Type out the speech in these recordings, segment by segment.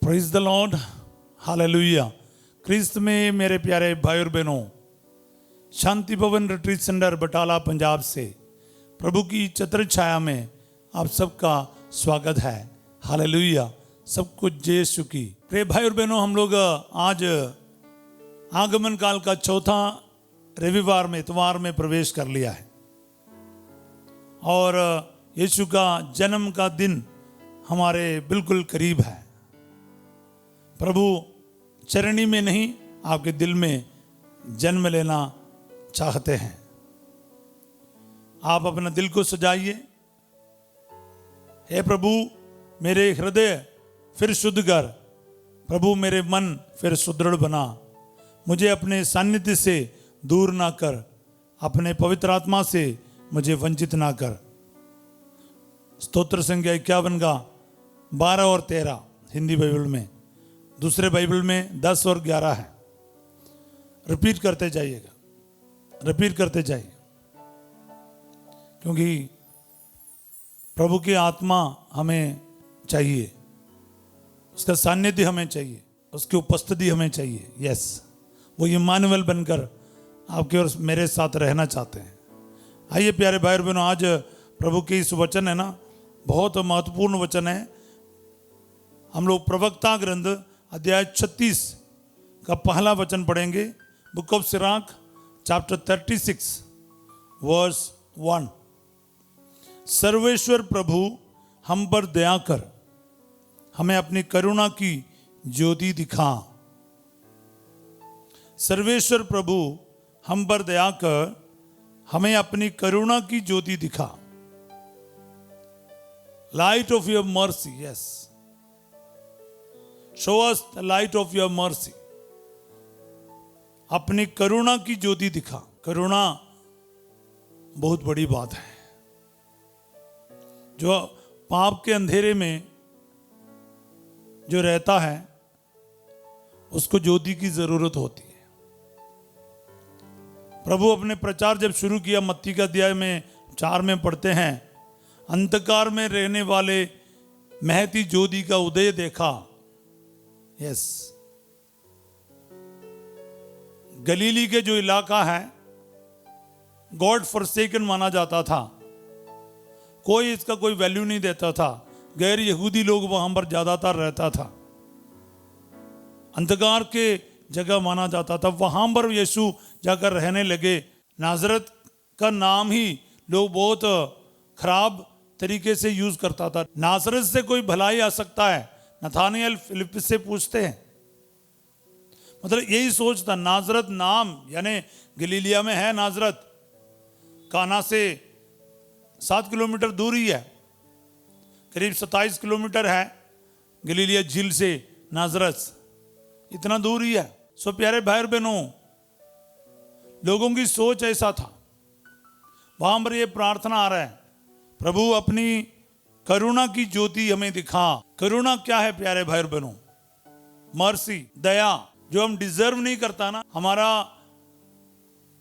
Praise the lord, hallelujah. क्रिस्त में मेरे प्यारे भाई और बहनों, शांति भवन रिट्रीट सेंटर बटाला पंजाब से प्रभु की छत्र छाया में आप सबका स्वागत है। हालेलुया। सब कुछ जय यीशु की। प्रिय भाई और बहनों, हम लोग आज आगमन काल का चौथा रविवार में इतवार में प्रवेश कर लिया है और यीशु का जन्म का दिन हमारे बिल्कुल करीब है। प्रभु चरणी में नहीं, आपके दिल में जन्म लेना चाहते हैं। आप अपना दिल को सजाइए। हे प्रभु, मेरे हृदय फिर शुद्ध कर। प्रभु, मेरे मन फिर सुदृढ़ बना। मुझे अपने सानिध्य से दूर ना कर। अपने पवित्र आत्मा से मुझे वंचित ना कर। स्तोत्र संख्या 51 का 12 और 13 हिंदी बाइबल में, दूसरे बाइबल में 10 और 11 है। रिपीट करते जाइएगा, रिपीट करते जाइए, क्योंकि प्रभु की आत्मा हमें चाहिए, उसका सानिध्य हमें चाहिए, उसकी उपस्थिति हमें चाहिए। यस, वो इम्मानुएल बनकर आपके और मेरे साथ रहना चाहते हैं। आइए प्यारे भाई और बहनों, आज प्रभु के इस वचन है ना, बहुत महत्वपूर्ण वचन है। हम लोग प्रवक्ता ग्रंथ अध्याय 36 का पहला वचन पढ़ेंगे। Book of Sirach chapter 36 verse 1। सर्वेश्वर प्रभु हम पर दया कर, हमें अपनी करुणा की ज्योति दिखा। सर्वेश्वर प्रभु हम पर दया कर, हमें अपनी करुणा की ज्योति दिखा। Light of your mercy, yes, show us the light of your mercy. अपनी करुणा की ज्योति दिखा। करुणा बहुत बड़ी बात है। जो पाप के अंधेरे में जो रहता है, उसको ज्योति की जरूरत होती है। प्रभु अपने प्रचार जब शुरू किया, मत्ती का अध्याय में 4 में पढ़ते हैं, अंधकार में रहने वाले महती ज्योति का उदय देखा। यस, गलीली के जो इलाका है, गॉड फॉरसेकन माना जाता था। कोई इसका कोई वैल्यू नहीं देता था। गैर यहूदी लोग वहां पर ज्यादातर रहता था। अंधकार के जगह माना जाता था। वहां पर यीशु जाकर रहने लगे। नाजरत का नाम ही लोग बहुत खराब तरीके से यूज करता था। नाजरत से कोई भलाई आ सकता है? नथानियल फिलिप्पस से पूछते हैं। मतलब यही सोच था। नाजरत नाम यानी गलीलिया में है नाजरत, काना से 7 किलोमीटर दूर ही है, करीब 27 किलोमीटर है गलीलिया झील से नाजरत, इतना दूर ही है। सो प्यारे भाई और बहनों, लोगों की सोच ऐसा था। वहां पर यह प्रार्थना आ रहा है, प्रभु अपनी करुणा की ज्योति हमें दिखा। करुणा क्या है प्यारे भाई और बहनों? मर्सी, दया, जो हम डिजर्व नहीं करता ना, हमारा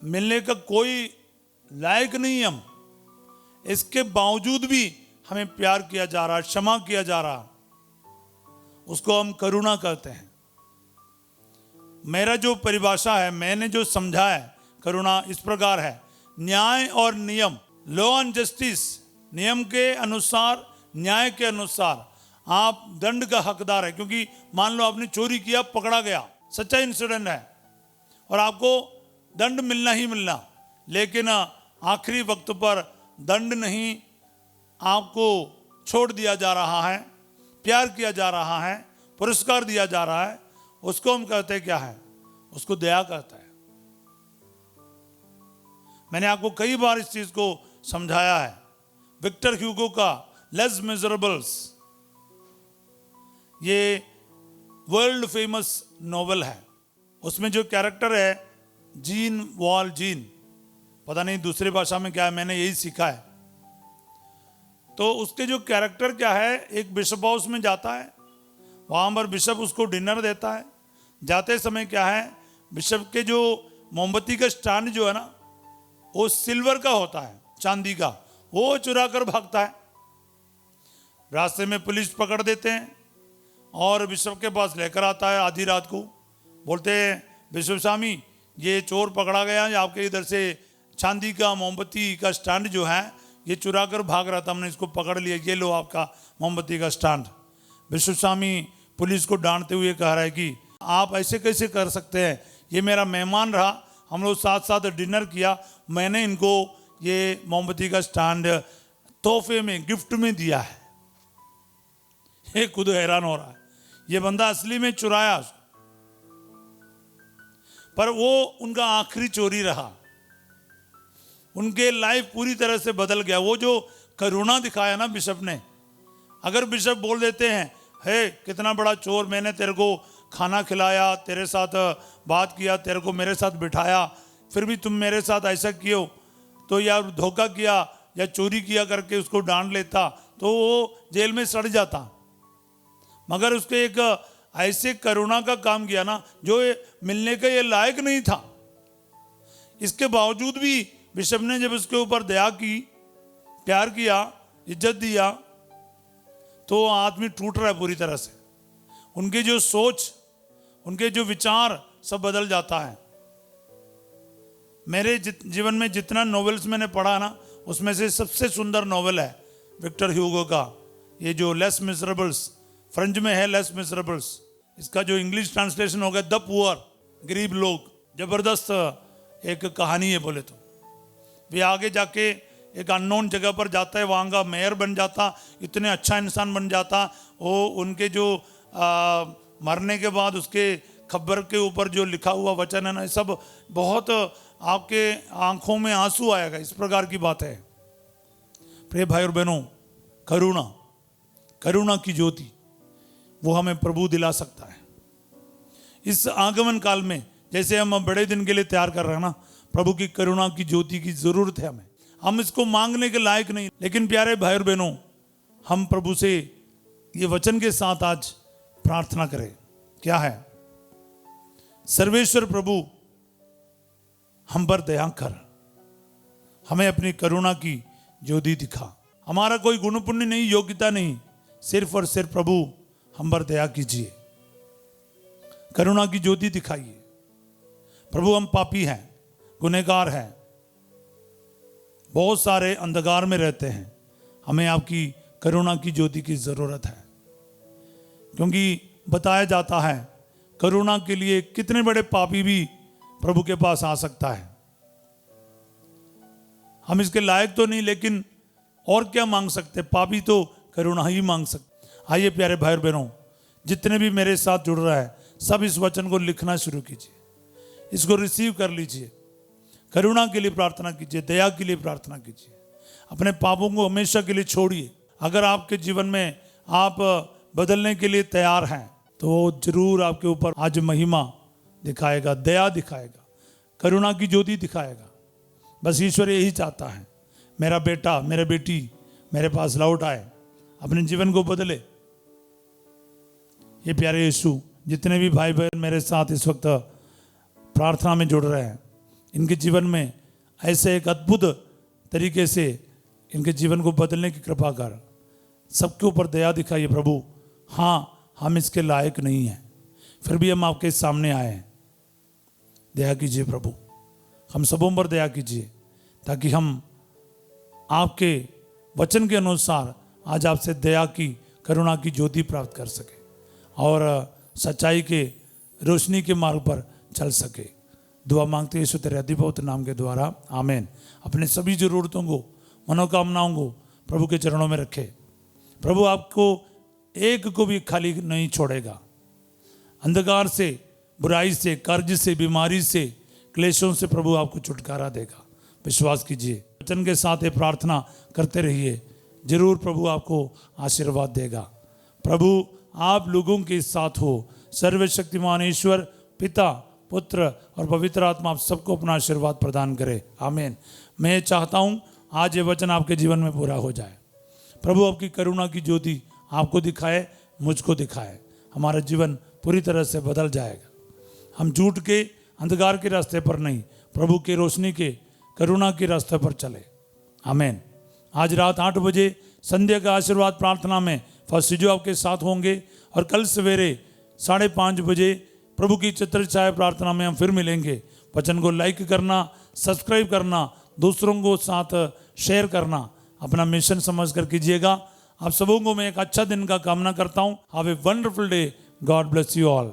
मिलने का कोई लायक नहीं हम, इसके बावजूद भी हमें प्यार किया जा रहा, क्षमा किया जा रहा, उसको हम करुणा कहते हैं। मेरा जो परिभाषा है, मैंने जो समझा है करुणा इस प्रकार है, न्याय और नियम, लॉ एंड जस्टिस, नियम के अनुसार, न्याय के अनुसार आप दंड का हकदार है। क्योंकि मान लो आपने चोरी किया, पकड़ा गया, सच्चा इंसिडेंट है और आपको दंड मिलना ही मिलना, लेकिन आखिरी वक्त पर दंड नहीं, आपको छोड़ दिया जा रहा है, प्यार किया जा रहा है, पुरस्कार दिया जा रहा है, उसको हम कहते हैं क्या है? उसको दया कहता है। मैंने आपको कई बार इस चीज को समझाया है। विक्टर ह्यूगो का लेस मिजरेबल्स, ये वर्ल्ड फेमस नॉवेल है। उसमें जो कैरेक्टर है जीन वॉलजीन, पता नहीं दूसरी भाषा में क्या है, मैंने यही सीखा है। तो उसके जो कैरेक्टर क्या है, एक बिशप हाउस में जाता है, वहां पर बिशप उसको डिनर देता है। जाते समय क्या है, बिशप के जो मोमबत्ती का स्टैंड जो है ना, वो सिल्वर का होता है, चांदी का, वो चुरा कर भागता है। रास्ते में पुलिस पकड़ देते हैं और बिशप के पास लेकर आता है आधी रात को। बोलते हैं बिशप स्वामी ये चोर पकड़ा गया, ये आपके इधर से चांदी का मोमबत्ती का स्टैंड जो है ये चुरा कर भाग रहा था, हमने इसको पकड़ लिया, ये लो आपका मोमबत्ती का स्टैंड। बिशप स्वामी पुलिस को डांटते हुए कह रहा है कि आप ऐसे कैसे कर सकते हैं, ये मेरा मेहमान रहा, हम लोग साथ साथ डिनर किया, मैंने इनको ये मोमबत्ती का स्टैंड तोहफे में गिफ्ट में दिया है। ये खुद हैरान हो रहा है, ये बंदा असली में चुराया, पर वो उनका आखिरी चोरी रहा। उनके लाइफ पूरी तरह से बदल गया। वो जो करुणा दिखाया ना बिशप ने, अगर बिशप बोल देते हैं हे कितना बड़ा चोर, मैंने तेरे को खाना खिलाया, तेरे साथ बात किया, तेरे को मेरे साथ बिठाया, फिर भी तुम मेरे साथ ऐसा किए, तो या धोखा किया या चोरी किया करके उसको डांट लेता तो वो जेल में सड़ जाता। मगर उसके एक ऐसे करुणा का काम किया ना जो मिलने के ये लायक नहीं था। इसके बावजूद भी बिशप ने जब उसके ऊपर दया की, प्यार किया, इज्जत दिया, तो आदमी टूट रहा है पूरी तरह से। उनकी जो सोच, उनके जो विचार सब बदल जाता है। मेरे जीवन में जितना नॉवेल्स मैंने पढ़ा ना, उसमें से सबसे सुंदर नॉवेल है विक्टर ह्यूगो का ये जो लेस मिजरेबल्स, फ्रेंच में है लेस मिजरेबल्स, इसका जो इंग्लिश ट्रांसलेशन हो गया द पुअर, गरीब लोग। जबरदस्त एक कहानी है बोले तो। वे आगे जाके एक अननोन जगह पर जाता है, वहाँ का मेयर बन जाता, इतने अच्छा इंसान बन जाता। वो उनके जो मरने के बाद उसके खबर के ऊपर जो लिखा हुआ वचन है ना, सब बहुत आपके आंखों में आंसू आएगा, इस प्रकार की बात है। प्रिय भाई और बहनों, करुणा, करुणा की ज्योति वो हमें प्रभु दिला सकता है। इस आगमन काल में जैसे हम बड़े दिन के लिए तैयार कर रहे हैं ना, प्रभु की करुणा की ज्योति की जरूरत है हमें। हम इसको मांगने के लायक नहीं, लेकिन प्यारे भाई और बहनों, हम प्रभु से ये वचन के साथ आज प्रार्थना करें। क्या है? सर्वेश्वर प्रभु हम पर दया कर, हमें अपनी करुणा की ज्योति दिखा। हमारा कोई गुण पुण्य नहीं, योग्यता नहीं, सिर्फ और सिर्फ प्रभु हम पर दया कीजिए, करुणा की ज्योति दिखाइए। प्रभु हम पापी हैं, गुनहगार हैं, बहुत सारे अंधकार में रहते हैं, हमें आपकी करुणा की ज्योति की जरूरत है। क्योंकि बताया जाता है करुणा के लिए कितने बड़े पापी भी प्रभु के पास आ सकता है। हम इसके लायक तो नहीं, लेकिन और क्या मांग सकते, पापी तो करुणा ही मांग सकते। आइए प्यारे भाई और बहनों, जितने भी मेरे साथ जुड़ रहा है सब इस वचन को लिखना शुरू कीजिए, इसको रिसीव कर लीजिए, करुणा के लिए प्रार्थना कीजिए, दया के लिए प्रार्थना कीजिए। अपने पापों को हमेशा के लिए छोड़िए। अगर आपके जीवन में आप बदलने के लिए तैयार हैं तो जरूर आपके ऊपर आज महिमा दिखाएगा, दया दिखाएगा, करुणा की ज्योति दिखाएगा। बस ईश्वर यही चाहता है, मेरा बेटा, मेरा बेटी मेरे पास लौट आए, अपने जीवन को बदले। ये प्यारे यीशु, जितने भी भाई बहन मेरे साथ इस वक्त प्रार्थना में जुड़ रहे हैं, इनके जीवन में ऐसे एक अद्भुत तरीके से इनके जीवन को बदलने की कृपा कर, सबके ऊपर दया दिखाइए प्रभु। हाँ, हम इसके लायक नहीं हैं, फिर भी हम आपके सामने आए हैं। दया कीजिए प्रभु, हम सबों पर दया कीजिए, ताकि हम आपके वचन के अनुसार आज आपसे दया की, करुणा की ज्योति प्राप्त कर सके और सच्चाई के रोशनी के मार्ग पर चल सके। दुआ मांगते हैं यीशु तेरे अधिपवित्र नाम के द्वारा, आमीन। अपने सभी जरूरतों को, मनोकामनाओं को प्रभु के चरणों में रखे। प्रभु आपको एक को भी खाली नहीं छोड़ेगा। अंधकार से, बुराई से, कर्ज से, बीमारी से, क्लेशों से प्रभु आपको छुटकारा देगा। विश्वास कीजिए, वचन के साथ ये प्रार्थना करते रहिए, जरूर प्रभु आपको आशीर्वाद देगा। प्रभु आप लोगों के साथ हो। सर्वशक्तिमान ईश्वर पिता, पुत्र और पवित्र आत्मा आप सबको अपना आशीर्वाद प्रदान करे, आमीन। मैं चाहता हूँ आज ये वचन आपके जीवन में पूरा हो जाए। प्रभु आपकी करुणा की ज्योति आपको दिखाए, मुझको दिखाए, हमारा जीवन पूरी तरह से बदल जाएगा। हम झूठ के, अंधकार के रास्ते पर नहीं, प्रभु के रोशनी के, करुणा के रास्ते पर चले, आमीन। आज रात 8 बजे संध्या का आशीर्वाद प्रार्थना में फर्स्ट जो आपके साथ होंगे और कल सवेरे 5:30 बजे प्रभु की चित्र छाया प्रार्थना में हम फिर मिलेंगे। वचन को लाइक करना, सब्सक्राइब करना, दूसरों को साथ शेयर करना अपना मिशन समझ कर कीजिएगा। आप सबों को मैं एक अच्छा दिन का कामना करता हूँ। Have a wonderful day. God bless you all.